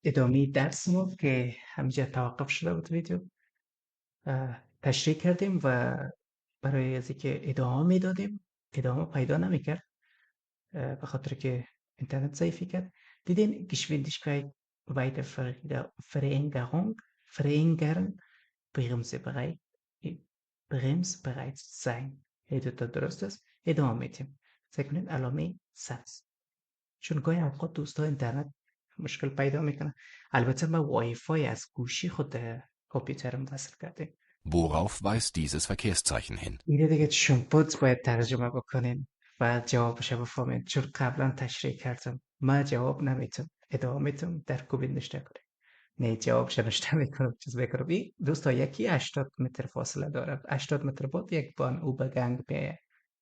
ادامه درس ما که همینجا توقف شده بود ویدیو تشریح کردیم و برای از اینکه ادامه میدادیم ادامه پیدا نمیکرد به خاطر که اینترنت ضعیفی کرد. دیدین Geschwindigkeit weiter verringern bremsbereit bremsbereit sein. تا درست است. ادامه میدیم. سعی کنید علامه سبز، چون گاهی اوقات دوستا اینترنت مشکل پیدا میکنه. البته ما وای فای از گوشی خود کامپیوترم وصل کردیم. Worauf weist dieses Verkehrszeichen hin? اینه دیگه شما باید ترجمه بکنین و جوابش بفهمین، چون قبلا تشریح کردم ما جواب نمیتونم ادامه میتونم در کوبین نشته کنیم. نه جوابش نشته میکنم چیز بکنم. این دوستا یکی 80 متر فاصله داره، 80 متر بود یک بان او به گنگ بیه.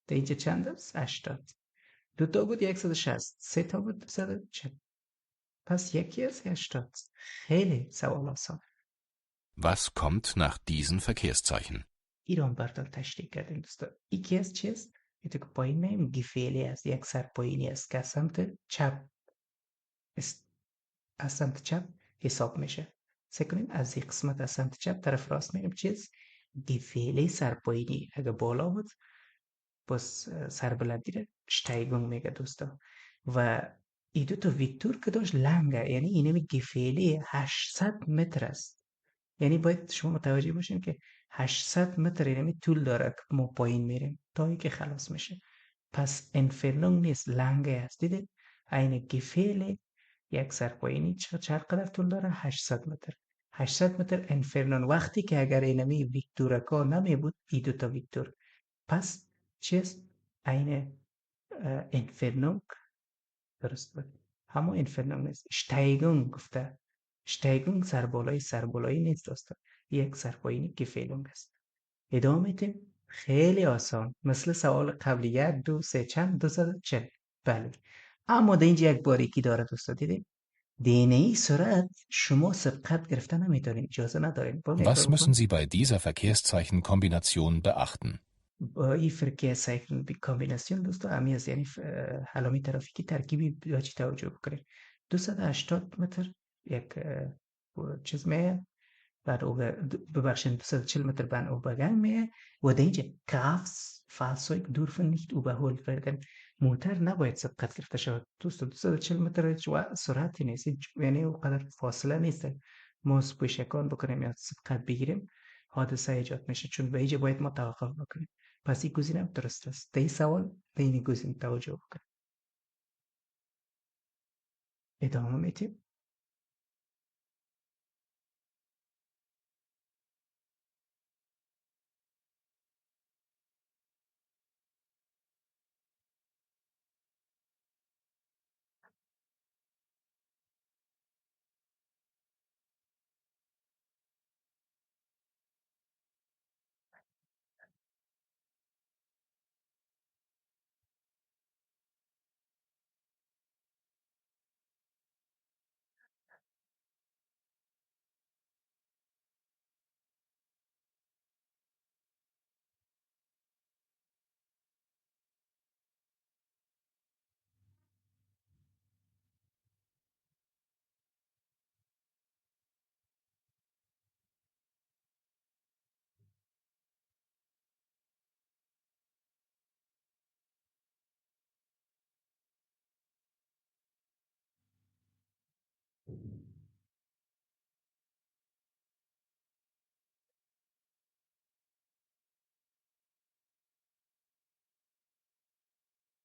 ده اینجا چند است؟ 80. دو تا بود 160، سه تا بود 240. پس یکی از 80. خیلی سوال آسان. Was kommt nach diesen Verkehrszeichen? ایران بردار تشریح کردیم دوستا. یکی از چیست؟ این تو که پایین میم گیفیلی است، یک سر پایینی است که از سمت چپ از سمت چپ حساب میشه. سکنیم از این قسمت از سمت چپ طرف راست میریم چیز؟ گیفیلی سر پایینی. اگه بالا بود باز سر بلندی رو شتایگونگ میگه دوستا. و این دو تا ویکتور که داشت لنگه، یعنی اینمی گیفیلی 800 متر است. یعنی باید شما متوجه باشین که 800 متر یعنی طول داره که ما پایین میریم تا اینکه خلاص میشه. پس انفرنونگ نیست، لنگه است. دیدید این گفیل یک سر پایینی چقدر طول داره؟ 800 متر. 800 متر انفرنون. وقتی که اگر اینمی ویکتورکا نمی بود ای دو تا ویکتور، پس چیست؟ این انفرنونگ درست بود. همون انفرنونگ نیست، شتایگونگ گفته. شتایگونگ سربالایی نیست دوستا، یک سرپایینی گفیلونگ است. ادامه میدیم. خیلی آسان، مثل سوال قبلی. 1 2 3 چند؟ 240. بله، اما در اینجا یک باریکی داره دوستا. دیدیم DNA سرعت شما سبقت گرفته نمیتونین، اجازه ندارین. با Was نگاه müssen بکن. Sie bei dieser Verkehrszeichen-Kombination beachten? با این فرقه سایکل بی کامبیناسیون دوستا همی از یعنی علامه ترافیکی ترکیبی باید توجه بکنین. 280 متر یک چیز میه بعد ببخشید 240 Meter ben overgang mehr و در اینجا Kraftfahrzeug dürfen nicht überholt werden. موتر نباید سبقت گرفته شود دوست. 240 متر هیچ سرعتی نیست، یعنی اونقدر فاصله نیست ما سپوشکان بکنیم یا سبقت بگیریم حادثه ایجاد میشه، چون به اینجا باید ما توقف بکنیم. پس این گزینه درست است. در این سوال به این گزینه توجه بکنیم. ادامه میدیم.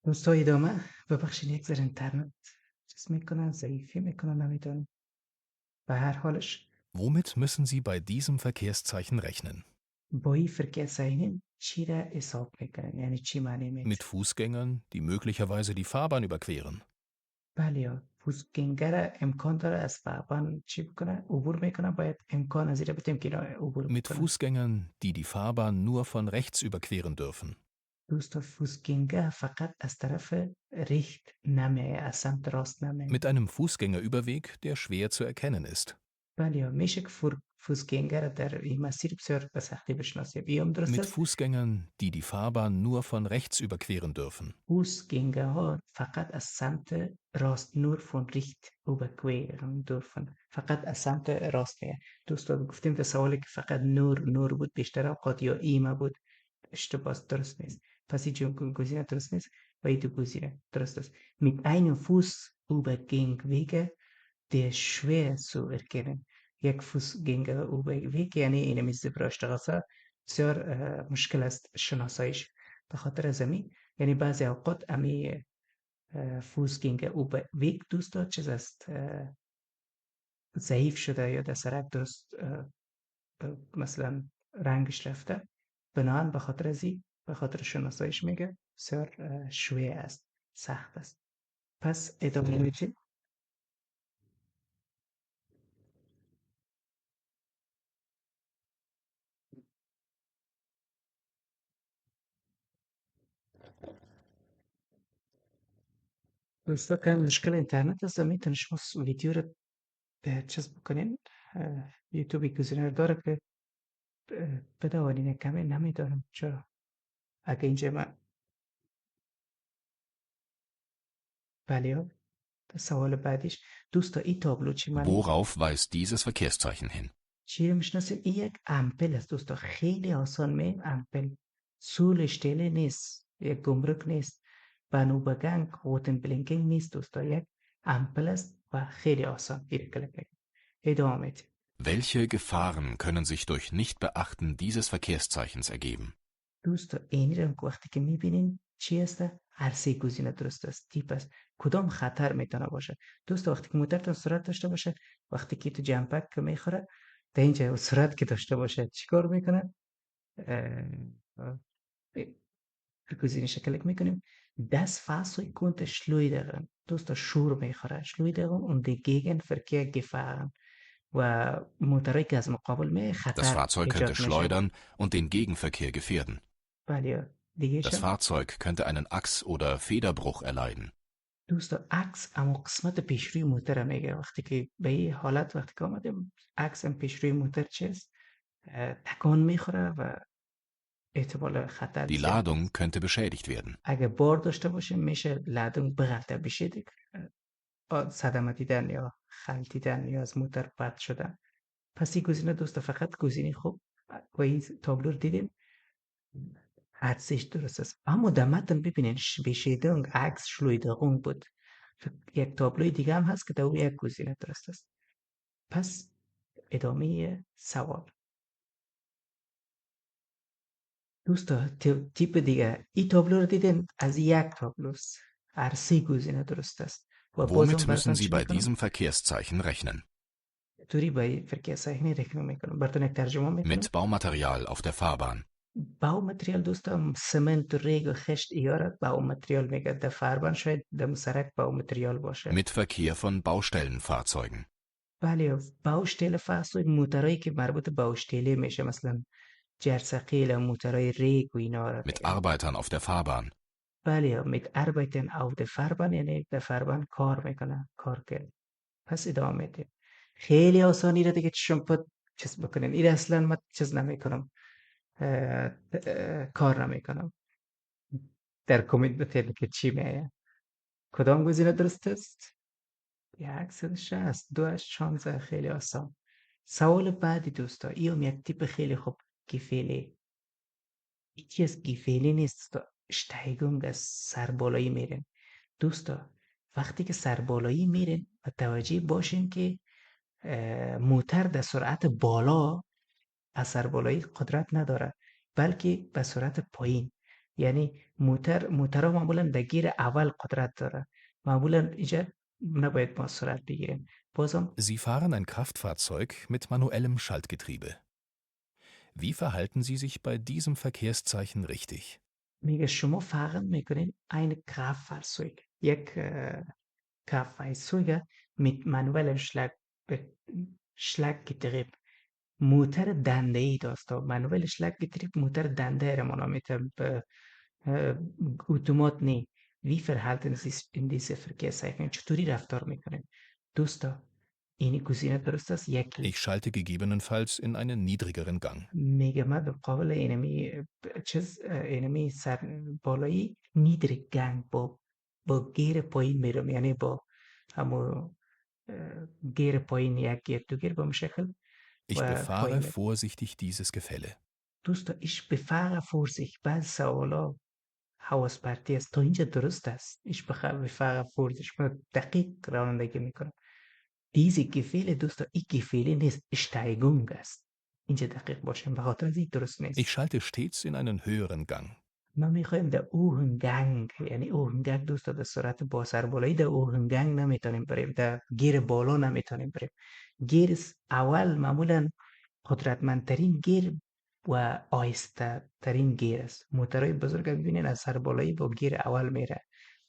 دوستا ادامه. ببخشید یک ذره اینترنت چیز میکنن، ضعیفی میکنن، نمیدونم. به هر حالش Womit müssen Sie bei diesem Verkehrszeichen rechnen? با این فرقه چی را حساب میکنن؟ یعنی چی معنی Mit میشه؟ Fußgängern, die möglicherweise die Fahrbahn überqueren. بله یا فوزگنگر امکان داره از فعبان چی بکنن؟ عبور میکنن. باید امکان از این بتیم که عبور Mit بکنن. Fußgängern, die die Fahrbahn nur von rechts überqueren dürfen. دوستا فوزگنگر فقط از طرف ریخت نمیه، از سمت راست نمیه. Mit einem Fußgängerüberweg, der schwer zu erkennen ist. بله یا میشه که فوزگänger در این مسیر بسیار به سختی بشناسیم. بیام درست Mit است. Fußgängern, die die Fahrbahn nur von rechts überqueren dürfen. فوزگänger ها فقط از سمت راست نور فون ریخت überqueren dürfen. فقط از سمت راست میه. دوستان گفتیم در سوالی که فقط نور بود بیشتر اوقات یا ایمه بود اشتباه درست نیست. پس این گزینه درست نیست و این دو گزینه درست است. Mit einem Fuß übergehen der schwer zu erkennen. یک فوزگänger überweg یعنی این میز براشتغاسه بسیار مشکل است شناسایش. به خاطر زمین یعنی بعضی اوقات امی فوزگänger überweg دوستا چیز است ضعیف شده یا در سرک درست مثلا رنگش رفته بنابراین به خاطر به خاطر شناسایش میگه بسیار شوی است سخت است. پس ادامه میدیم. دوستا که مشکل اینترنت است میتونید شما ویدیو رو چیز بکنین یوتیوبی گزینه داره که بدوانین کمی نمیدارم چرا اگه اینجا من بله سوال بعدیش دوستا این تابلو چی معنی Worauf weist dieses Verkehrszeichen hin? چی رو میشناسیم این یک امپل است دوستا خیلی آسان می امپل سولش تله نیست یک گمرک نیست بنو بگنگ روتن بلینکینگ نیست دوستا یک امپل است و خیلی آسان این کلک میکنم. ادامه میدیم. Welche Gefahren können sich durch Nichtbeachten dieses Verkehrszeichens ergeben? دوستا اینی رو که وقتی که میبینین چی است هر سه گزینه درست است تیپ است کدام خطر میتونه باشه دوستا وقتی که موتورتون سرعت داشته باشه وقتی که تو جمپک که میخوره در اینجا سرعت که داشته باشه چیکار میکنه گزینه شکلک میکنیم das Fahrzeug konnte schleudern دوستا شور میخوره schleudern und die Gegenverkehr gefahren و موتورایی که از مقابل می Das خطر Fahrzeug könnte ایجاد میشه schleudern und den Gegenverkehr gefährden. بله دیگه Das Fahrzeug könnte einen Achs- oder Federbruch erleiden. دوستا عکس اما قسمت پیشروی موتور میگه وقتی که به این حالت وقتی که آمدیم عکس هم پیشروی موتور چیست تکان میخوره و احتمال خطر Die زیاد Ladung könnte beschädigt werden. اگه بار داشته باشه میشه لادون بغلطه بشه دیگه صدمه دیدن یا خلطیدن یا از موتور پرت شدن. پس این گزینه دوستا فقط گزینه خوب و این تابلو رو دیدین عکسش درست است اما در متن ببینین beschädigung عکس Schleudern بود یک تابلوی دیگه هم هست که در اون یک گزینه درست است. پس ادامه سوال دوستا تیپ دیگه این تابلو رو دیدین از یک تابلوست هر سه گزینه درست است و بازم Womit müssen براتون Sie چی bei میکنم diesem Verkehrszeichen rechnen? طوری با فرقه صحیح رکن میکنم براتون یک ترجمه میکنم. Mit Baumaterial auf der Fahrbahn. باومتریال دوستا سمنت و ریگ و خشت ایاره باومتریال میگه در فربان شاید در مسرک باومتریال باشه. Mit Verkehr von Baustellenfahrzeugen. بله باوشتیل فحصوی موترایی که مربوط به باوشتیله میشه مثلا جرثقیل موترای ریگ و اینا رو Mit میگن. Arbeitern auf der Fahrbahn. بله mit arbeiten auf der Fahrbahn یعنی در فربان کار میکنه کار کرد. پس ادامه میدیم خیلی آسانی را دیگه چشم پد چیز بکنین این اصلا من چیز نمیکنم کار نمیکنم در کمیت بتیل که چی میگه کدام گزینه درست است 160 2 خیلی آسان. سوال بعدی دوستا ایام یک تیپ خیلی خوب گیفیلی هیچی از گیفیلی نیست دوستا اشتهیگونگ از سربالایی میرن دوستا وقتی که سربالایی میرن متوجه باشین که موتر در سرعت بالا از سربالایی قدرت نداره بلکه به سرعت پایین یعنی موترها معمولا در گیر اول قدرت داره معمولا اینجا نباید ما سرعت بگیریم بازم Sie fahren ein Kraftfahrzeug mit manuellem Schaltgetriebe. Wie verhalten Sie sich bei diesem Verkehrszeichen richtig? میگه شما فرق میکنین ein Kraftfahrzeug یک Kraftfahrzeug mit manuellem Schlaggetriebe موتر دنده ای داشته منوال Schlaggetriebe موتر دنده را منامیت به اتومات نی wie verhalten Sie sich in diese Verkehrszeichen چطوری رفتار میکنین دوستا این گزینه درست است. یکی Ich schalte gegebenenfalls in einen niedrigeren Gang. میگه من به قابل اینمی چیز اینمی سر بالایی نیدر گنگ با گیر پایین میرم، یعنی با همو گیر پایین، یک گیر دو گیر به شکل Ich و befahre پایین میرم. vorsichtig dieses Gefälle. دوستا ایش به فرق فرزش بعض سوالا حواس پرتی است. تا اینجا درست است. ایش به فرق فرزش من دقیق رانندگی میکنم. دیزی گفیل دوستا ای گفیلی نیست، اشتایگونگ است. اینجا دقیق باشیم، به خاطر از این درست Ich نیست. schalte stets in einen höheren Gang. ما میخوایم در اوهنگنگ، یعنی اوهنگنگ دوستا در سرعت با سربالایی در اوهنگنگ نمیتونیم بریم، در گیر بالا نمیتونیم بریم. گیر اول معمولا قدرتمندترین گیر و آهسته ترین گیر است. موترهای بزرگ ببینین از سربالایی با گیر اول میره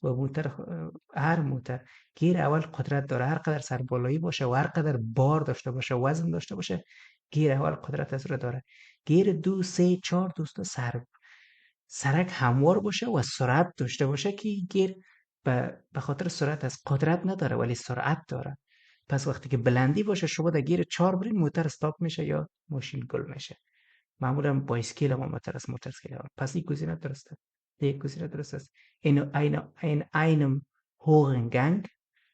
و هر موتر گیر اول قدرت داره، هر قدر سربالایی باشه و هر قدر بار داشته باشه، وزن داشته باشه، گیر اول قدرت از رو داره. گیر دو سه چهار دوستا سرک هموار باشه و سرعت داشته باشه که گیر به خاطر سرعت از قدرت نداره ولی سرعت داره. پس وقتی که بلندی باشه شما در گیر 4 برین موتر استاپ میشه یا ماشین گل میشه. معمولا بایسکل هم موتر است، موتورسیکل هم. پس این گزینه درسته. یک گزینه درست است. این einem hohen Gang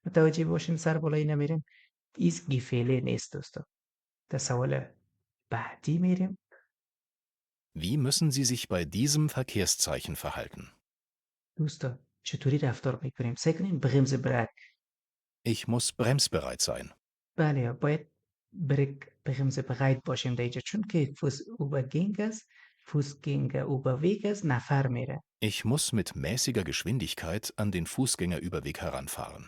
متوجه باشین، سر بالایی نمیریم. ایز گیفیله نیست دوستا. در سوال بعدی میریم. Wie müssen Sie sich bei diesem Verkehrszeichen verhalten? دوستا چطوری رفتار میکنیم؟ سعی کنیم برمز برک. Ich muss bremsbereit sein. بله باید برمز bereit باشیم در اینجا، چون که Fußübergang است، Fußgängerüberweg است، نفر میره. Ich muss mit mäßiger Geschwindigkeit an den Fußgängerüberweg heranfahren.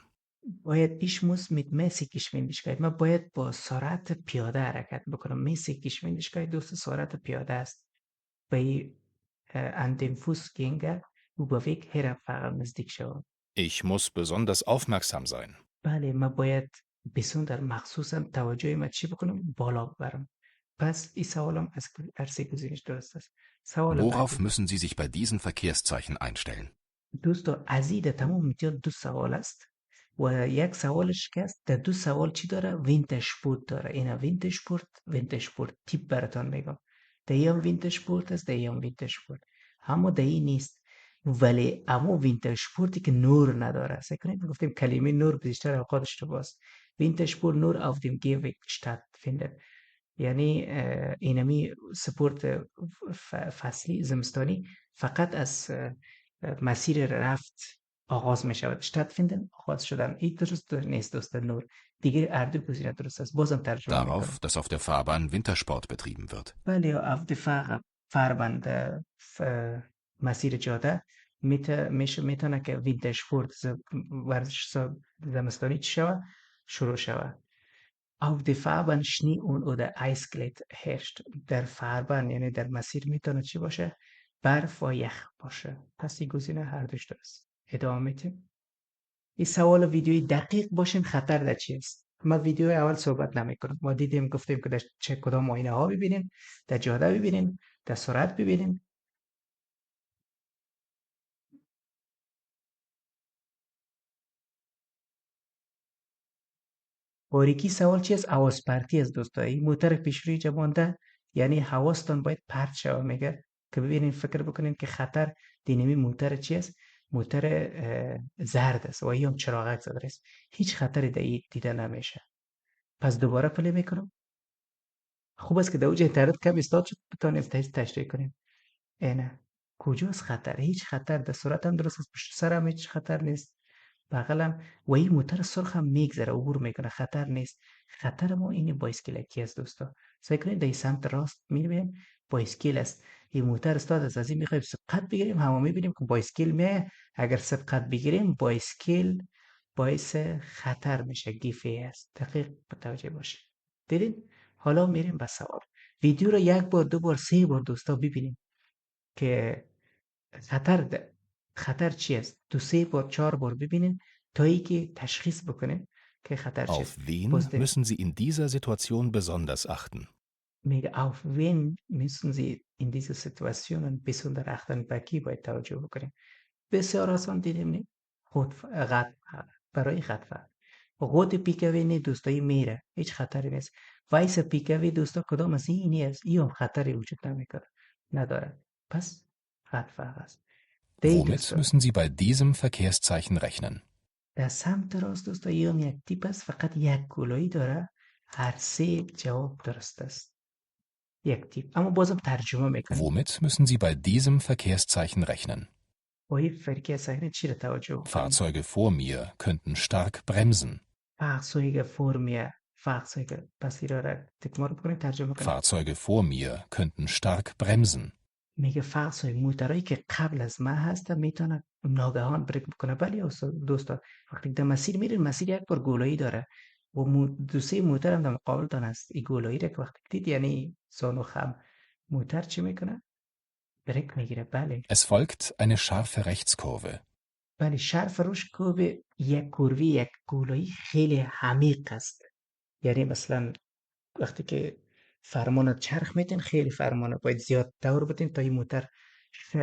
باید ich muss mit mäßig Geschwindigkeit، من باید با سرعت پیاده حرکت بکنم. mäßig Geschwindigkeit دوست سرعت پیاده است. به an den Fußgängerüberweg heranfahren نزدیک شوم. Ich muss besonders aufmerksam sein. بله من باید بسیار مخصوصا توجه من چی بکنم؟ بالا ببرم. پس این سوالم از عرصه گزینش درست است. سوال Worauf بعدی müssen Sie sich bei diesen Verkehrszeichen einstellen? دوستا از این تمام میتیاد دو سوال است و یک سوالش که است در دو سوال چی داره؟ وینترشپورت داره. اینا وینترشپورت تیپ براتان میگم. در این وینترشپورت است، در این وینترشپورت. اما در این نیست. ولی اما وینترشپورتی که نور نداره. سکنید گفتیم کلمه نور بیشتر اوقات اشتباهه. Wintersport nur auf dem Gehweg stattfindet. یعنی اینمی سپورت فصلی زمستانی فقط از مسیر رفت آغاز می شود. stattfinden آغاز شدن. این درست نیست دوست نور. دیگه اردو گزینه درست است. بازم ترجمه میکنم. Darauf, dass auf der Fahrbahn Wintersport betrieben wird. بله auf der Fahrbahn مسیر جاده میتونه که وینترشپورت ورزش زمستانی چی شود؟ شروع شود. auf der Fahrbahn Schnee oder Eisglätt herrscht. در Fahrbahn یعنی در مسیر میتونه چی باشه؟ برف و یخ باشه. پس این گزینه هر دوش درست. ادامه میتیم. این سوال ویدیویی دقیق باشین خطر در چی است. ما ویدیو اول صحبت نمیکنم. ما دیدیم گفتیم که در چه کدام آینه ها ببینین، در جاده ببینین، در سرعت ببینین. باریکی سوال چی است؟ حواس پرتی از دوستایی. موتر پیشروی جا مانده یعنی حواستان باید پرت شود. میگه که ببینین فکر بکنین که خطر دینمی موتر چی است؟ موتر زرد است و هم چراغک زده است. هیچ خطری در این دیده نمیشه. پس دوباره پلی میکنم. خوب است که در اوج اینترنت کم استاد شد بتونیم تشریح کنیم. اینه کجاست خطر؟ هیچ خطر. در صورت هم درست است، پشت سرم هیچ خطر نیست، بغلم و این موتر سرخ هم میگذره، عبور میکنه، خطر نیست. خطر ما این بایسکلکی است دوستا. سعی کنید در سمت راست میبینیم بایسکل است. این موتر استاد است، از این میخوایم سبقت بگیریم. همه میبینیم که بایسکل میه. اگر سبقت بگیریم بایسکل باعث خطر میشه، گیفه است. دقیق متوجه باشید. دیدین؟ حالا میریم به سوال. ویدیو رو یک بار، دو بار، سه بار دوستا ببینیم که خطر چی است. دو سه بار، چهار بار ببینین تا اینکه تشخیص بکنین که خطر چی است. Auf wen پست müssen Sie in dieser Situation besonders achten? میگه auf wen müssen Sie in dieser Situation besonders achten. به کی باید توجه بکنیم. بسیار آسان دیدیم نی؟ برای خطر. قوت پیکوی نه دوستایی میره، هیچ خطری نیست. وایس پیکوی دوستا کدام است؟ اینی است، این هم خطری وجود نمیکنه، نداره. پس خط فرق است. دی Womit دوستا müssen Sie bei diesem Verkehrszeichen rechnen? در سمت راست دوستا این هم یک تیپ است، فقط یک گولایی داره. هر سه جواب درست است. یک تیپ، اما بازم ترجمه میکنیم. Womit müssen Sie bei diesem Verkehrszeichen rechnen? با این فرقی سکنه چی رو توجه کنیم؟ Fahrzeuge vor mir könnten stark bremsen. فحصوی فرمیه، فحصوی پس ایرا را تکمار بکنیم، ترجمه کنیم. Fahrzeuge vor mir könnten stark bremsen. میگه فحصوی موترهایی که قبل از ما هست میتونه ناگهان بریک بکنه. ولی دوستا وقتی در مسیر میرین، مسیر یک بار گولایی داره و دو سه موتر هم در مقابل دان است. این گولایی را که وقتی دید یعنی سانو خم، موتر چی میکنه؟ بریک میگیره. بله Es folgt eine scharfe Rechtskurve. بله، شرف روش کوبه یک کروی، یک گولایی خیلی عمیق است. یعنی مثلا وقتی که فرمان چرخ میتین، خیلی فرمانه باید زیاد دور بدین تا این موتر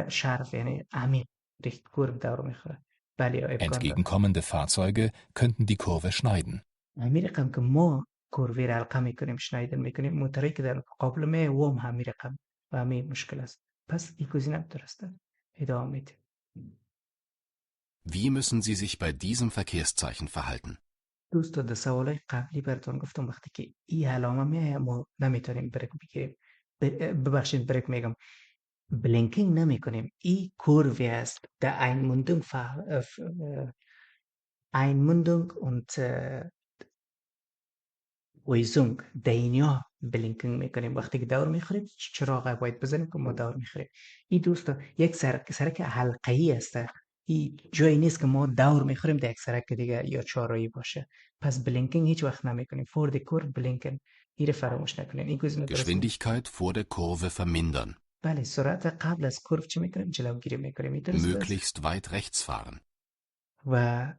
شرف یعنی عمیق ریخت کور دور میخوره. بله امکان داره. Entgegenkommende Fahrzeuge könnten die Kurve schneiden. همین رقم که ما کروی را حلقه میکنیم، شنایدن میکنیم، موترهایی که در مقابل ما و هم همین رقم و همین مشکل است. پس این گزینه درسته. ادامه میده. Wie müssen Sie sich bei diesem Verkehrszeichen verhalten? دوستا در سوالای قبلی براتون گفتم وقتی که این علامه میایه ما نمیتونیم بریک بگیریم. ببخشید بریک میگم، بلینکینگ نمیکنیم. این کروی است. der Einmündung Einmündung und Weisung در اینجا بلینکینگ میکنیم. وقتی که دور میخوریم چراغ باید بزنیم که ما دور میخوریم. این دوستا یک سرک حلقه‌ای است. این جایی نیست که ما دور میخوریم در یک سرک دیگه یا چهاررahی باشه. پس بلینکینگ هیچ وقت نمیکنیم. فور دی کور بلینکینگ، این رو فراموش نکنین. این گزینه درسته. Geschwindigkeit vor der Kurve vermindern. بله، سرعت قبل از کورو چی میکنیم؟ جلوگیری میکنیم. این درسته است. Möglichst weit rechts fahren. و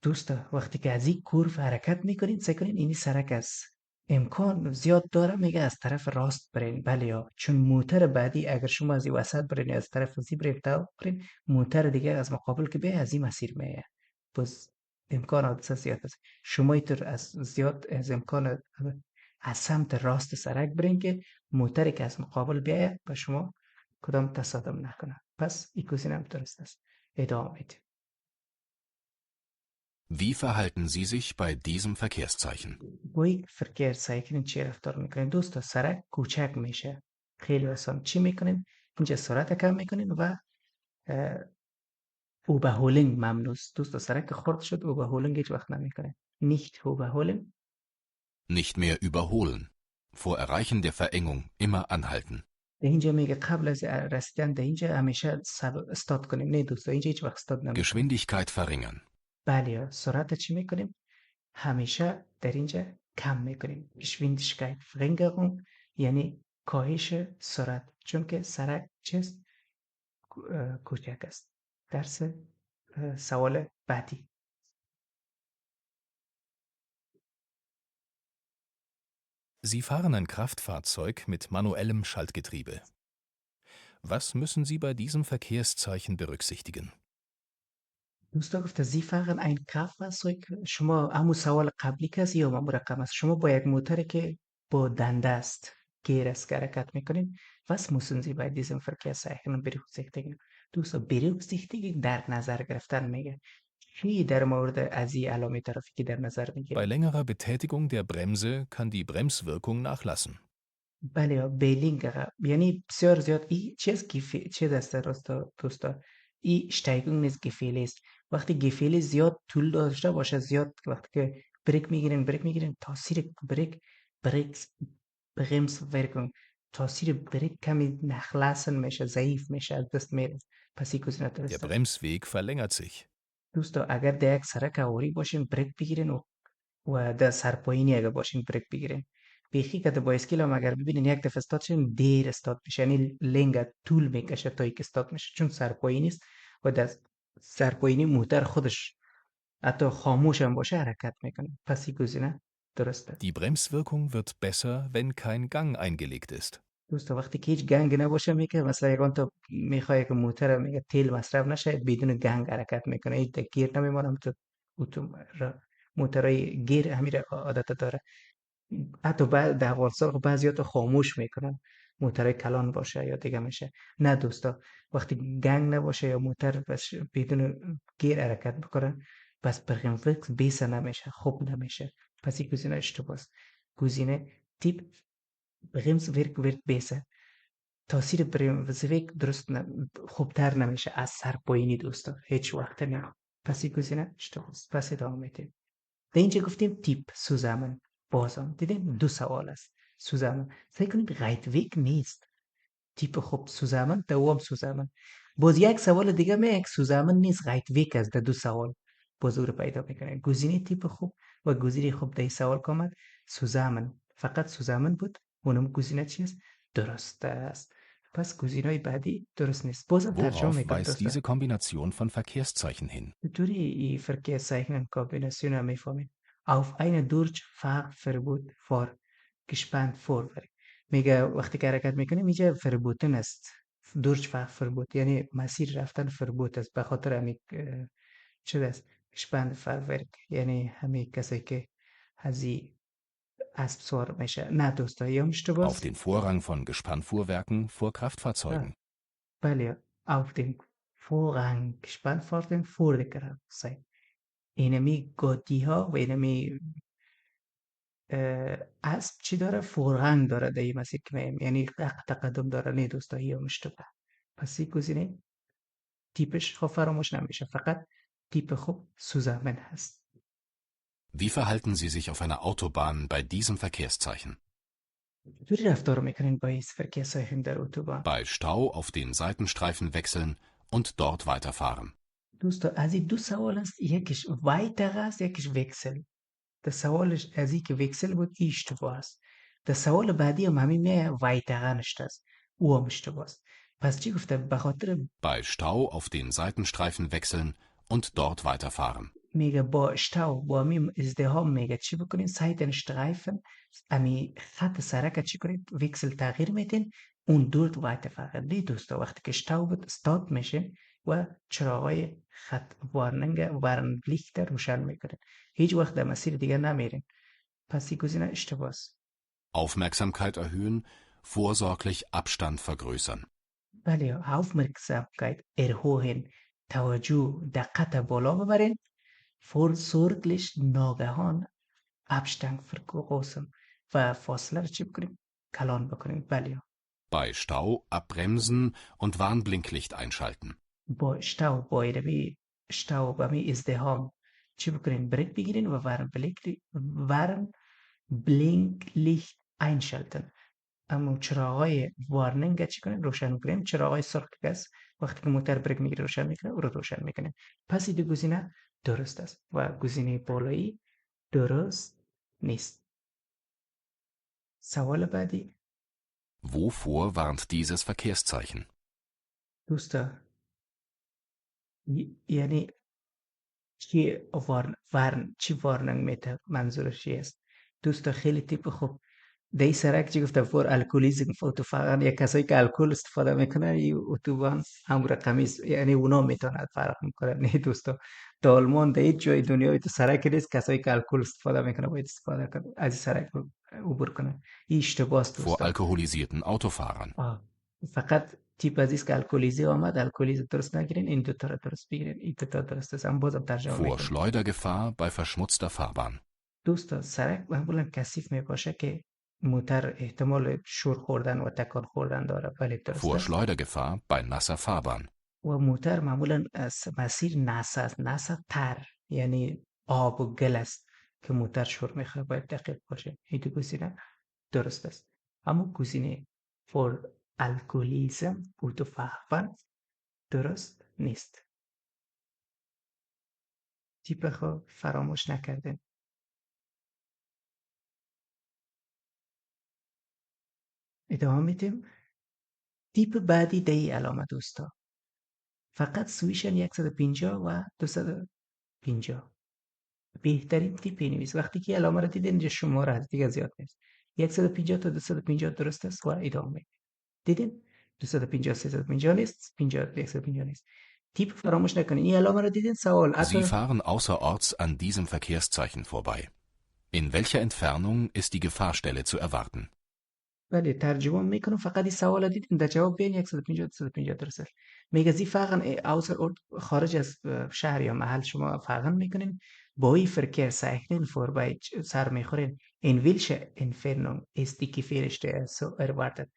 دوستا وقتی که از این کورو حرکت میکنین، سعی کنین اینی سرک است. امکان زیاد داره میگه از طرف راست برین. بله یا چون موتر بعدی اگر شما از این وسط برین از طرف زی برین تا برین، موتر دیگه از مقابل که به از این مسیر میه. پس امکان حادثه زیاد است. شما اینطور از زیاد از امکان از سمت راست سرک برین که موتری که از مقابل بیاید به شما کدام تصادم نکنه. پس این گزینه هم درست است. ادامه میدیم. Wie verhalten Sie sich bei diesem Verkehrszeichen? با یک فرکرسایکل چی رفتار میکنین؟ دوستا سرک کوچک میشه. خیلی آسان. چی میکنین؟ اینجا سرعت کم میکنین و اوبهولینگ ممنوع است. دوستا سرک خرد شد، اوبهولینگ هیچ وقت نمیکنین. nicht überholen. Nicht mehr überholen. Vor Erreichen der Verengung immer anhalten. در اینجا میگه قبل از رسیدن در اینجا همیشه استاد کنیم. نه دوستا اینجا هیچ وقت استاد نمیکنیم. Geschwindigkeit verringern. بله، سرعت چی میکنیم؟ همیشه در اینجا کم میکنیم. Geschwindigkeit Verringerung یعنی کاهش سرعت، چون که سرک چیست؟ کوچک است. درس سوال بعدی. Sie fahren ein Kraftfahrzeug mit manuellem Schaltgetriebe. Was müssen Sie bei diesem Verkehrszeichen berücksichtigen? دوستا گفته زی فقط این kraftfahrzeug. شما همون سوال قبلی که است یا همون رقم است. شما با یک موتری که با دنده است گیر است که حرکت میکنین. Was müssen Sie bei diesem Verkehrszeichen berücksichtigen? دوستا berücksichtigen در نظر گرفتن میگه. چی در مورد از این علامه طرفی که در نظر Bei میگیره؟ längerer Betätigung der Bremse kann die Bremswirkung nachlassen. بله، بیلینگ یعنی بسیار زیاد. این چیز است دوستا. این شتایگونگ نیست، گفیلی است. وقتی گفیلی زیاد طول داشته باشه، زیاد وقتی که بریک میگیرین تاثیر بریک برمس ورکن، تاثیر بریک کمی نخلصن میشه، ضعیف میشه، از دست میره. پس این گزینه Der درسته. Bremsweg verlängert sich. دوستا اگر در یک سرک هواری باشین بریک بگیرین و در سرپایینی اگر باشین بریک بگیرین. بیخی که در بایسکل هم اگر ببینین یک دفعه استاد شین دیر استاد میشه، یعنی لنگ طول میکشه تا یک استاد میشه، چون سرپایینی است و در سرپایینی موتر خودش حتی خاموش هم باشه حرکت میکنه. پس این گزینه درسته. Die Bremswirkung wird besser, wenn kein Gang eingelegt ist. دوستا وقتی که هیچ گنگ نباشه میگه مثلا یکان تو میخوای که موتر میگه تیل مصرف نشه بدون گنگ حرکت میکنه، هیچ گیر نمیمونم تو اتو موترهای گیر همین عادت داره. حتی بعد در افغانستان بعضی تو خاموش میکنن، موتر کلان باشه یا دیگه میشه. نه دوستا، وقتی گنگ نباشه یا موتر بس بدون گیر حرکت بکنه، پس برقم فکس بیسه نمیشه، خوب نمیشه. پس این گزینه اشتباهه. گزینه تیپ برقمز ورک بیسه، تاثیر برقمز ورک درست خوبتر نمیشه از سرپایینی دوستا، هیچ وقت نه. پس این گزینه اشتباهه. پس ادامه میدیم. در اینجا گفتیم تیپ سوزمن، بازم دیدیم دو سوال است. سوزمن فکر کنید غیت ویک نیست، تیپ خوب سوزمن دوام سوزمن. باز یک سوال دیگه می یک سوزمن نیست غیت ویک است. در دو سوال باز او رو پیدا میکنه. گزینه تیپ خوب و گزینه خوب در این سوال کامد سوزمن، فقط سوزمن بود. اونم گزینه چیست؟ درست است. پس گزینه بعدی درست نیست. بازم ترجمه Worauf میکنم weist دوستا. diese Kombination von Verkehrszeichen hin? چطوری این Verkehrszeichen Kombination میفهمید؟ Auf eine Durchfahrverbot vor gespannt vorwärts. میگه وقتی که حرکت میکنیم اینجا فربوتن است. Durchfahrverbot یعنی مسیر رفتن فربوت است. به خاطر همین چه است؟ gespannt vorwärts یعنی همین کسی که هزی اسب سوار میشه. نه دوستا، یا اشتباه Auf است. den Vorrang von Gespannfuhrwerken vor Kraftfahrzeugen. بله، auf den Vorrang gespannt worden vor der Kraftfahrt. اینمی گادی ها و اینمی اسب چی داره؟ فورهنگ داره در این مسیر که میم، یعنی تقدم داره. نه دوستا، یا مشتبه. پس این گزینه تیپش خب فراموش نمیشه، فقط تیپ خوب سوزمن هست. Wie verhalten Sie sich auf einer Autobahn bei diesem Verkehrszeichen? چطوری رفتار میکنین با این فرکیسایخیم در اتوبان؟ Bei Stau auf den Seitenstreifen wechseln und dort weiterfahren. دوستا از این دو سوال است، یکیش وایتر است یکیش وکسل. در سوالش از این که وکسل بود این اشتباه است. در سوال بعدی هم همین میه وایتر نشته است، او هم اشتباه است. پس چی گفته؟ به خاطر Bei Stau auf den Seitenstreifen wechseln und dort weiterfahren. میگه با شتاو با همین ازدحام میگه چی بکنین؟ سایتن شترایفن امی خط سرک چی کنید؟ ویکسل تغییر میتین اون دورت وایت فقط دی دوستا. وقتی که شتاو بود استارت میشه و چراغای خط وارن لیخت روشن میکنه، هیچ وقت در مسیر دیگه نمیرین. پس این گزینه اشتباه است. Aufmerksamkeit erhöhen, vorsorglich Abstand vergrößern. بله، aufmerksamkeit erhöhen، توجه دقت بالا ببرین. vorsorglich ناگهان Abstand vergrößern و فاصله رو چی بکنیم؟ کلان بکنیم. بله، Bei Stau abbremsen und Warnblinklicht einschalten. با شتاو با اینمی شتاو با می ازدهام چی بکنیم؟ بریک بگیرین و ورن بلینک لیخت einschalten. اما چراغای وارننگ چی کنیم؟ روشن کنیم. چراغای سرخ گس وقتی که موتر بریک میگیره روشن میکنه، او رو روشن میکنه. پس این دو گزینه درست است و گزینه بالایی درست نیست. سوال بعدی. Wovor warnt dieses Verkehrszeichen? دوستا یعنی چی چی وارننگ میته؟ منظورش چی است؟ دوستا خیلی تیپ خوب در این سرک چی گفته؟ فور الکلیزم اتوفقان، یا کسایی که الکل استفاده میکنن این اتوبان هم رقمی است، یعنی اونا میتونن فرق میکنن. نه دوستا، در آلمان در هیچ جای دنیا تو سرک نیست کسایی که الکل استفاده میکنن باید استفاده کنن از این سرک عبور کنن. این اشتباه است Vor دوستا. alkoholisierten Autofahrern. فقط تیپ عزیز که الکلیزی آمد، الکلیزی درست نگیرین، این دوتا رو درست بگیرین. این دوتا درست است. هم بازم ترجمه Vor میکنم. Schleudergefahr bei verschmutzter Fahrbahn. دوستا سرک معمولا کثیف می باشه که موتر احتمال شور خوردن و تکان خوردن داره. ولی درست Vor است. Schleudergefahr bei nasser Fahrbahn. و موتر معمولا از مسیر نسه است. نسه تر یعنی آب و گل است که موتر شور میخواه، باید دقیق باشه. این دو گزینه درست است. اما گزینه فور الکلیزم اتوفاهبان درست نیست. تیپ خو فراموش نکردین. ادامه میدیم. تیپ بعدی دی علامه دوستا، فقط سویشن 150 و 250. بهترین تیپ نویس. وقتی که علامه رو دیدین اینجا شماره هست دیگه زیاد نیست. 150 تا 250 درست است و ادامه. دیدین 250 350 نیست، 50 150 نیست. تیپ فراموش نکنین. این علامه رو دیدین سوال Sie حتی fahren außerorts an diesem Verkehrszeichen vorbei. In welcher Entfernung ist die Gefahrstelle zu erwarten? بله ترجمه میکنم. فقط این سوال رو دیدین در جواب بین 150 250 درصد میگه زی فاغن اوسر خارج از شهر یا محل شما فاغن میکنین با این فرکر سایکلین فوربای سر میخورین این ویلش انفرنوم استی که فیلشته سو اربارتد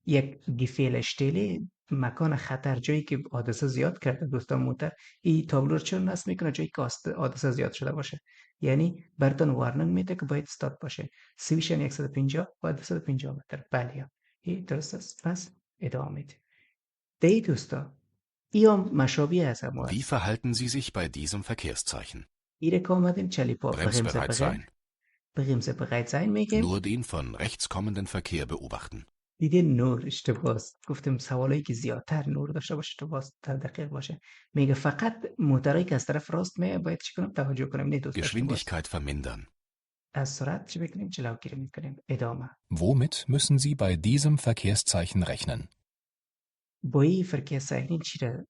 یک گیفیلشتیلی مکان خطر جایی که حادثه زیاد کرده دوستان موتر این تابلو رو چون نصب میکنه جایی که حادثه زیاد شده باشه یعنی براتون وارننگ میده که باید استاپ باشه سویشن 150 و 250 متر بله این درست است. پس ادامه میده دی دوستا ایام مشابه هست هم Wie هست verhalten Sie sich bei diesem Verkehrszeichen? ایره که آمدیم چلی پا Bremsbereit sein. بغیمزه بغیت زین میگیم Nur den von rechts kommenden Verkehr beobachten. دیدی نور اشتباس گفتم سوالایی که زیادتر نور داشته باشه اشتباس تا دقیق باشه میگه فقط موتورایی که از طرف راست میه باید چی کنم توجه کنم نه دوست اشتباس Geschwindigkeit vermindern. از سرعت چی بکنیم جلوگیری میکنیم ادامه Womit müssen Sie bei diesem Verkehrszeichen rechnen? با این فرکه سهلین چی را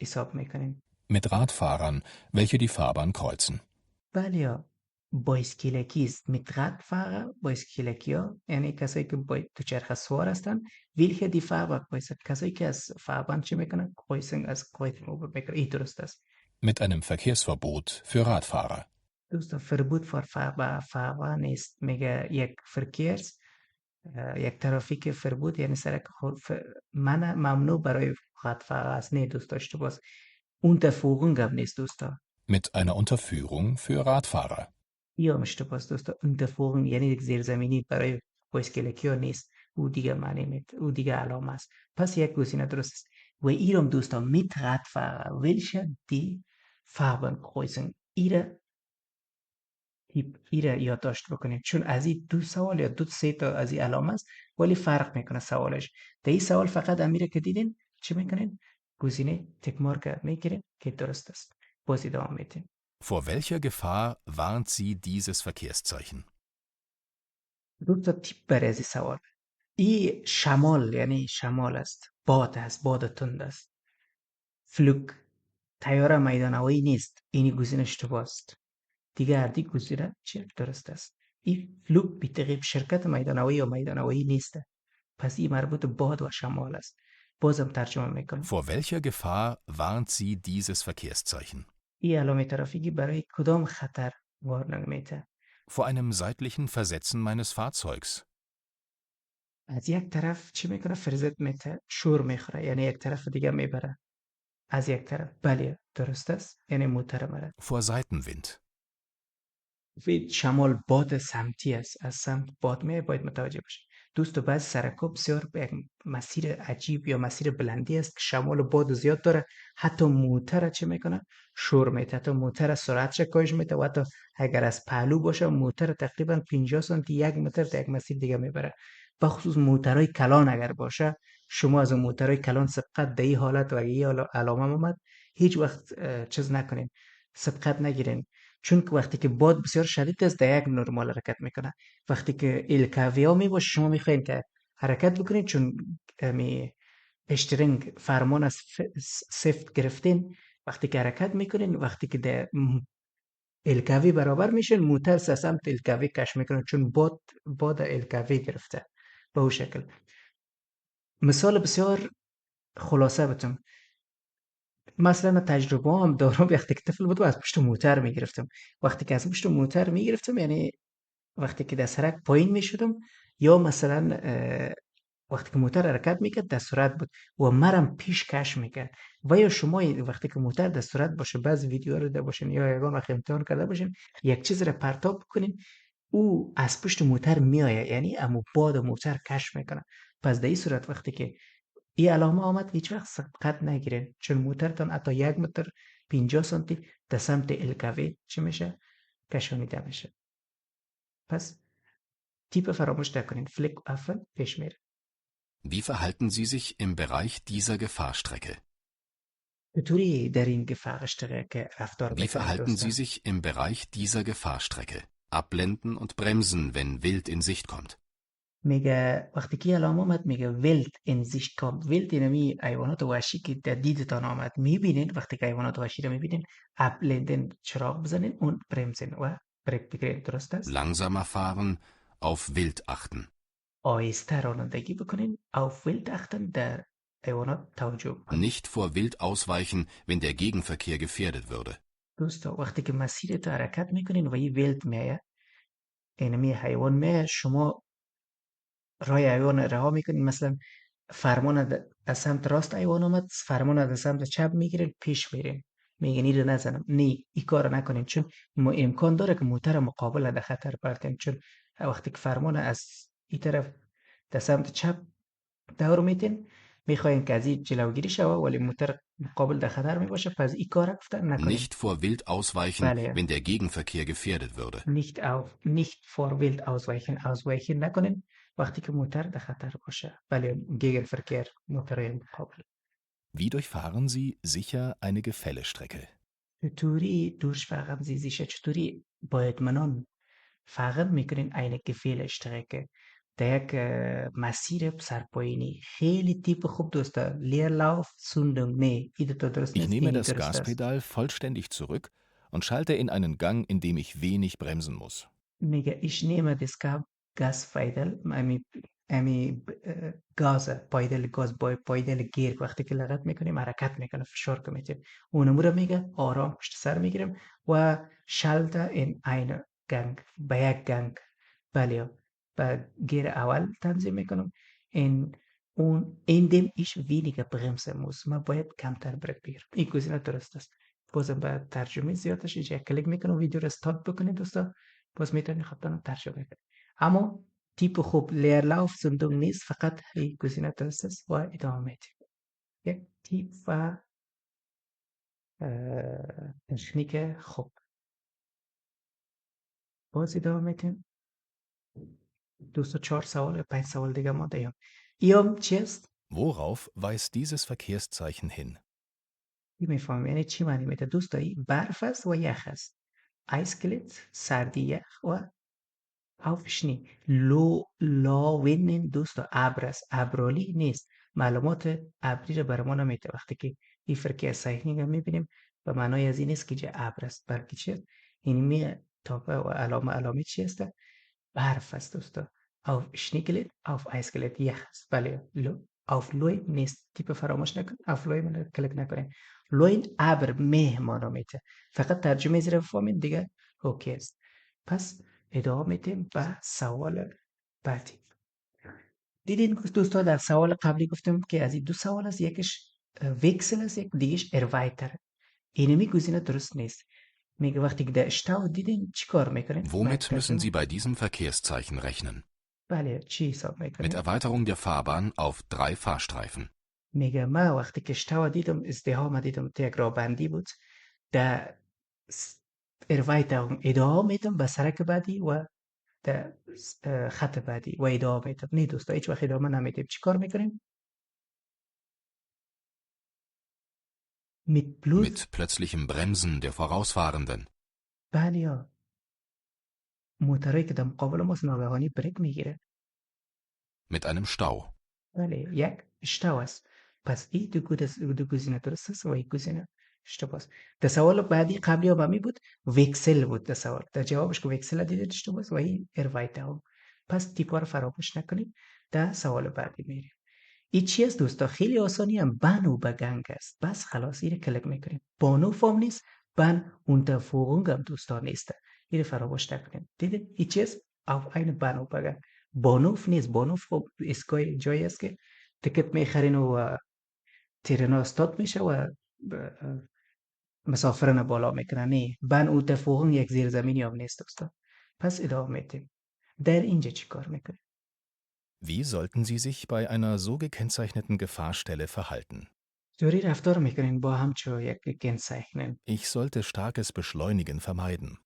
حساب میکنیم Mit Radfahrern, welche die Fahrbahn kreuzen. بله بایسکلکیست mit Radfahrer بایسکلکی ها یعنی کسایی که با دوچرخه سوار هستن welche die Fahrbahn kreuzen کسایی که از فاربان چی میکنن kreuzen از kreuzen عبور میکنن این درست است Mit einem Verkehrsverbot für Radfahrer. دوستان فربود فار فاربان نیست میگه یک فرکیرز یک ترافیک فربود یعنی سرک من ممنوع برای Radfahrer است نه دوستا اشتباس Unterführung هم نیست دوستا Mit einer Unterführung für Radfahrer. یا اشتباس دوستا Unterführung یعنی یک زیرزمینی برای بایسکلکی ها نیست او دیگه معنی میده او دیگه علامه است پس یک گزینه درست است و ایرم دوستا mit Radfahrer welche die Farben kreuzen ایره یادداشت بکنید چون از این دو سوال یا دو سه تا از این علامه است ولی فرق میکنه سوالش در این سوال فقط امیره که دیدین چی میکنین گزینه تک مارک میگیرین که درست است باز ادامه میدین Vor welcher Gefahr warnt Sie dieses Verkehrszeichen? دو تا تیپ برای از این سوال این شمال یعنی شمال است باد است باد تند است فلوگ تیاره میدان هوایی نیست این گزینه اشتباه است دیگه هردی گزینه چی درست است این فلوگ بیتقیب شرکت میدان هوایی یا میدان هوایی نیست پس این مربوط باد و شمال است بازم ترجمه میکنم Vor welcher Gefahr warnt Sie dieses Verkehrszeichen? این علامه ترافیکی برای کدام خطر وارننگ میده Vor einem seitlichen Versetzen meines Fahrzeugs. از یک طرف چی میکنه فرزت میته شور میخوره یعنی یک طرف دیگه میبره از یک طرف بله درست است یعنی موتر مره Vor Seitenwind. شمال باد سمتی است از سمت باد میه باید متوجه باشید دوستو بعض سرکا بسیار به یک مسیر عجیب یا مسیر بلندی است که شمال و باد زیاد داره حتی موتر چه میکنه شور میته حتی موتر سرعتش کاهش میده و حتی اگر از پهلو باشه موتر تقریبا 50 سانتی 1 متر در یک مسیر دیگه میبره بخصوص موترهای کلان اگر باشه شما از موترهای کلان سبقت در این حالت و این علامه اومد هیچ وقت چیز نکنین سبقت نگیرین چون که وقتی که باد بسیار شدید است در یک نرمال حرکت میکنه وقتی که الکاویا می باشه شما میخواین که حرکت بکنید چون می اشترینگ فرمان از سفت گرفتین وقتی که حرکت میکنین وقتی که در الکاوی برابر میشن موتر سمت الکاوی کش میکنه چون باد الکاوی گرفته به او شکل مثال بسیار خلاصه بتم مثلا تجربه هم دارم وقتی که طفل بودم از پشت موتر میگرفتم وقتی که از پشت موتر میگرفتم یعنی وقتی که در سرک پایین میشدم یا مثلا وقتی که موتر حرکت میکرد در سرعت بود و مرم پیش کش میکرد و یا شما وقتی که موتر در سرعت باشه بعض ویدیو رو دیده باشین یا یگان وقت امتحان کرده باشین یک چیز رو پرتاب بکنین او از پشت موتر میآید یعنی امو باد موتر کش میکنه پس در این صورت وقتی که این علامه آمد هیچ وقت سبقت نگیرین چون موترتان حتی 1 متر 50 سانتی در سمت الکاوی چی میشه کشانیده میشه پس تیپ فراموش نکنین فلیک افل پیش میره Wie verhalten Sie sich im Bereich dieser Gefahrstrecke? چطوری در این Gefahrstrecke رفتار Wie میکنین verhalten Sie دوستان sich im Bereich dieser Gefahrstrecke? Abblenden und bremsen, wenn Wild in Sicht kommt. میگه وقتی که علامه آمد میگه ولت ان sich kommt ولت اینمی حیوانات وحشی که در دیدتان آمد میبینین وقتی که حیوانات وحشی رو میبینین ابلندن چراغ بزنین und bremsen و بریک بگیرین درست است Langsamer fahren, auf Wild achten. آهسته رانندگی بکنین auf wild achten در حیوانات توجه بکنین Nicht vor Wild ausweichen, wenn der Gegenverkehr gefährdet würde. دوستا وقتی که مسیر تو حرکت میکنین و این ولت میایه اینمی حیوان میایه شما رای حیوان رها میکنین مثلا فرمان از سمت راست حیوان آمد فرمان از سمت چپ میگیرین پیش میرین میگن این رو نزنم نی این کار نکنین چون امکان داره که موتر مقابل در خطر بردین چون وقتی که فرمان از این طرف در سمت چپ دور میتین میخواین که از این جلوگیری شوه ولی موتر مقابل در خطر میباشه پس این کار گفتن نکنین Nicht vor Wild ausweichen, بله wenn der Gegenverkehr gefährdet würde. nicht vor wild ausweichen نکنین وقتی که موتر در خطر باشه بله gegen Verkehr موتر مقابل Wie durchfahren Sie sicher eine Gefällestrecke? چطوری durchfahren Sie sicher چطوری با اطمینان fahren میکنین eine Gefährstrecke در یک مسیر سرپایینی خیلی تیپ خوب دوستا Leerlauf Zündung نه این تو درست Ich نیست nehme اینی das درست است Gaspedal vollständig zurück und schalte in einen Gang, in dem ich wenig bremsen muss. میگه ich nehme das Gasfeidel گاز پایدل گاز با پایدل گیر وقتی که لغت میکنیم حرکت میکنه فشار که میتیم اونمو رو میگه آرام پشت سر میگیریم و شالته این ein گنگ به یک گنگ بله به گیر اول تنظیم میکنم این dem ich weniger bremsen muss من باید کمتر بریک بگیرم این گزینه درست است بازم به ترجمه زیادش اینجا کلیک میکنم ویدیو رو استارت بکنید دوستا باز میتونید خطا ترجمه کنید اما تیپ خوب leerlauf Zündung نیست فقط این گزینه درست است و ادامه میدیم یک تیپ و تکنیک خوب باز ادامه میدیم دوستا 4 سوال 5 سوال دیگه ما داریم ایام چی است؟ Worauf weist dieses Verkehrszeichen hin? میفهمم یعنی چی معنی میده دوستا این برف است و یخ است ایسکلت سردی یخ و aufschnee لاوین دوستا ابر است ابرالی نیست معلومات ابری رو برای ما نمیده وقتی که این فرقه صحیحی رو میبینیم و معنای از این نیست که جه ابر است بلکه چی است این می تاپه و علامه چی است برف است دوستا auf Schneegelegt auf Eisgelegt یخ است بله auf لوی نیست تیپ فراموش نکن auf لوی من کلیک نکنین لوین ابر مه ما رو میده فقط ترجمه زیر بفهمین دیگه اوکی است پس ادامه میدیم به سوال بعدی دیدین دوستا در سوال قبلی گفتم که از این دو سوال است یکیش ویکسل است یک دیگهش اروایتر اینمی گزینه درست نیست میگه وقتی که در اشتاو دیدین چی کار میکنین Womit müssen Sie bei diesem Verkehrszeichen rechnen? بله چی حساب Mit میکنین Erweiterung der Fahrbahn auf 3 Fahrstreifen. میگه ما وقتی که اشتاو دیدم ازدحام دیدم تا یک راه بندی بود در اروایتر ادامه میدم به سرک بعدی و در خط بعدی و ادامه میدم نه دوستا هیچ وقت ادامه نمیدیم چی کار میکنیم mit plus Mit plötzlichem Bremsen der Vorausfahrenden. بله یا موترهایی که در مقابل ماست ناگهانی بریک میگیره Mit einem Stau. بله یک اشتباه است پس این دو گزینه درست است و این گزینه اشتباه است در سوال بعدی قبلی ها می بود وکسل بود در سوال در جوابش که وکسل دیدید اشتباه است و این اروایته هم پس تیپ ها رو فراموش نکنید در سوال بعدی میریم این چی است دوستا خیلی آسانی هم بن و بگنگ است بس خلاص این کلیک میکنیم بانو فام نیست بن unterführung هم دوستا نیست این فراموش نکنید دیدید این چی است auf eine Bahnhof بگن بانوف نیست بانوف خب ایستگاه جایی است که تکت میخرین و ترنا استاد میشه و مسافرین بالا میکنن نه بن unterführung یک زیرزمینی هم نیست دوستا پس ادامه میدیم در اینجا چی کار میکنیم Wie sollten Sie sich bei einer so gekennzeichneten Gefahrstelle verhalten? طوری رفتار میکنین با همچو یک gekennzeichnen Ich sollte starkes Beschleunigen vermeiden.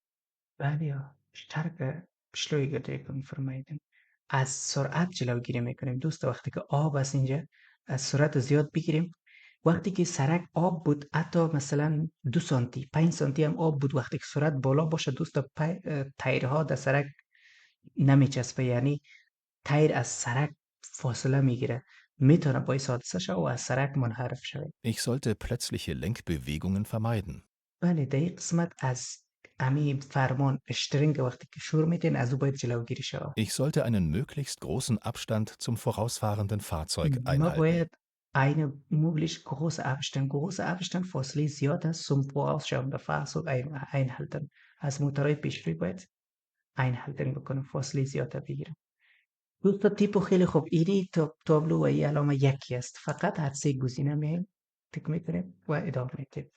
بله یا starke Beschleunigung vermeiden از سرعت جلوگیری میکنیم دوست وقتی که آب است اینجا از سرعت زیاد بگیریم وقتی که سرک آب بود حتی مثلا 2 سانتی 5 سانتی هم آب بود وقتی که سرعت بالا باشه دوست تایرها در سرک نمیچسبه یعنی تیر از سرک فاصله میگیره، میتونه باعث حادثه شه و از سرک منحرف شوه. Ich sollte plötzliche Lenkbewegungen vermeiden. بله در این قسمت از امی فرمان استرینگ وقتی که شروع میتین از او باید جلوگیری شود. Ich sollte einen möglichst großen Abstand zum vorausfahrenden Fahrzeug ما einhalten. باید eine möglich große Abstand فاصله زیاد است zum vorausschauende Fahrzeug einhalten. از موتورهای پیشروی باید einhalten بکنیم، فاصله زیاد بگیریم. دوستا تیپو خیلی خوب، اینی تابلو و این علامه یکی است، فقط هر سه گزینه میایم تک میکنیم و ادامه میدیم.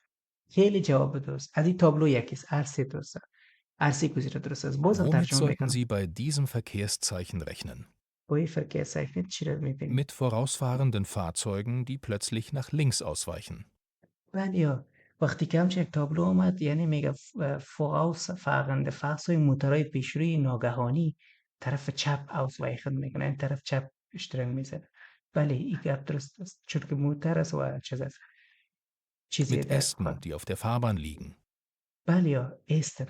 خیلی جواب درست، از این تابلو یکی است، هر سه درست است، هر سه گزینه درست است. بازم Womit ترجمه sollten میکنم. Sie bei diesem Verkehrszeichen rechnen? با این verkehrszeichen چی رو میبینیم؟ Mit vorausfahrenden Fahrzeugen, die plötzlich nach links ausweichen. بله یا وقتی که همچین یک تابلو آمد یعنی میگه vorausfahrende Fahrzeug موتورهای پیشروی ناگهانی طرف چپ ausweichen میکنه، این طرف چپ اشترنگ میزنه. بله این گپ درست است، چون که موتور است و چیزی Mit در Ästen, die auf der Fahrbahn liegen. بله یا ایستر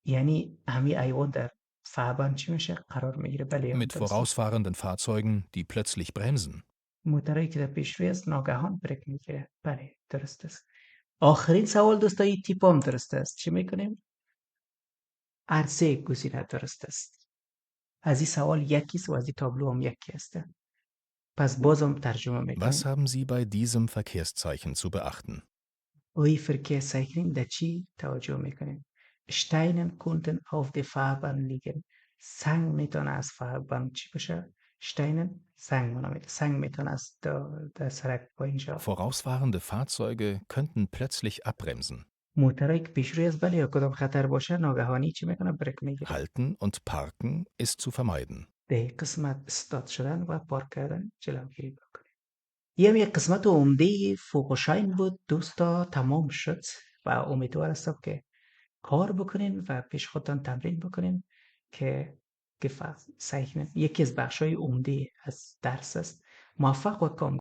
یعنی همی ایوان در فابان چی میشه قرار میگیره. بله یا Mit درست است. vorausfahrenden Fahrzeugen, die plötzlich bremsen. موتورایی که در پیشروی است ناگهان بریک میگیره. بله درست است. آخرین سوال دوستا این تیپ هم درست است. چی میکنیم؟ هر سه گزینه درست است. از این سوال یکیست و از این تابلو هم یکی است. پس بازم ترجمه Was میکنیم. haben Sie bei diesem Verkehrszeichen zu beachten? اوی verkehrszeichen در چی توجه میکنیم؟ Steinen konnten auf der Fahrbahn liegen. سنگ میتونه از فاربان چی باشه؟ Steinen سنگ منامید. سنگ میتونه از در سرک با اینجا. Vorausfahrende Fahrzeuge könnten plötzlich abbremsen. موتورایی که پیشروی است بله یا کدام خطر باشه ناگهانی چی میکنه؟ بریک میگیره. Halten und Parken ist zu vermeiden. به قسمت استاد شدن و پارک کردن جلوگیری بکنیم. یک قسمت عمده فوقشاین بود دوستا، تمام شد و امیدوار هستم که کار بکنین و پیش خودتان تمرین بکنین که صحیح یکی از بخشای عمده از درس است. موفق و کام